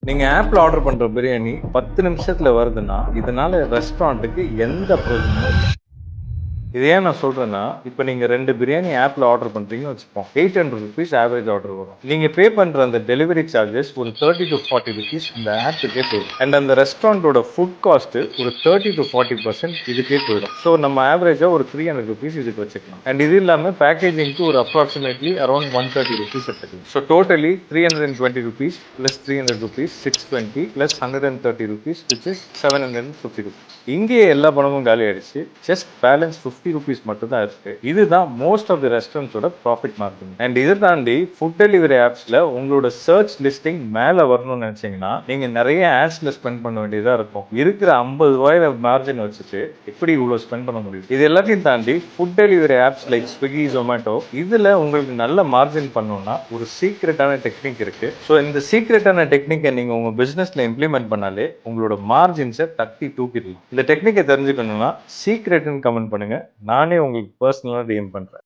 நீங்க ஆப்ல ஆர்டர் பண்ற பிரியாணி 10 நிமிஷத்துல வருதுன்னா, இதனால ரெஸ்டாரண்ட்டுக்கு எந்த பிரயோஜனமும் இல்ல. இது ஏன் நான் சொல்றேன்னா, இப்ப நீங்க 2 பிரியாணி ஆப்ல ஆர்டர் பண்றீங்கன்னு வச்சுப்போம். ₹800 ஆவரேஜ் ஆர்டர் வரும். நீங்க பே பண்ற அந்த டெலிவரி சார்ஜஸ் ஒரு ₹30 to 40 இந்த ஆப்புக்கே போயிடும். அண்ட் அந்த ரெஸ்டாரண்டோட ஃபுட் காஸ்ட் ஒரு 30 to 40% இதுக்கே போயிடும். ஸோ நம்ம ஆவரேஜா ஒரு ₹300 இதுக்கு வச்சுக்கலாம். அண்ட் இது இல்லாம பேக்கேஜிங்க்கு ஒரு அப்ராக்சிமேட்லி அரௌண்ட் ₹130 எடுத்துக்கலாம். So totally ₹320 plus ₹300 620 plus ₹130 which is ₹750. இங்கேயே எல்லா பணமும் காலி ஆயிடுச்சு. ஜஸ்ட் பேலன்ஸ் ₹50 மட்டும் தான் இருக்கு. இதுதான் மோஸ்ட் ஆஃப் தி ரெஸ்டாரண்ட்ஸோட ப்ராஃபிட் மார்ஜின். அண்ட் இதை தாண்டி ஃபுட் டெலிவரி ஆப்ஸ்ல உங்களோட சர்ச் லிஸ்டிங் மேல வரணும்னு நினைச்சீங்கன்னா நீங்க நிறைய ஆட்ஸ்ல ஸ்பெண்ட் பண்ண வேண்டியதா இருக்கும். இருக்கிற ₹50 மார்ஜின் வச்சுட்டு எப்படி இவ்வளவு ஸ்பெண்ட் பண்ண முடியும்? இது எல்லாத்தையும் தாண்டி food delivery apps like Swiggy, Zomato இதுல உங்களுக்கு நல்ல மார்ஜின் பண்ணணும்னா ஒரு சீக்ரெட்டான டெக்னிக் இருக்கு. ஸோ இந்த சீக்ரெட்டான டெக்னிக்கை நீங்க உங்க பிசினஸ்ல இம்ப்ளிமெண்ட் பண்ணாலே உங்களோட மார்ஜின்ஸை தட்டி தூக்கிடலாம். இந்த டெக்னிக்கை தெரிஞ்சுக்கணும்னா சீக்ரெட்னு கமெண்ட் பண்ணுங்க. நானே உங்களுக்கு பர்சனலா டிஎம் பண்றேன்.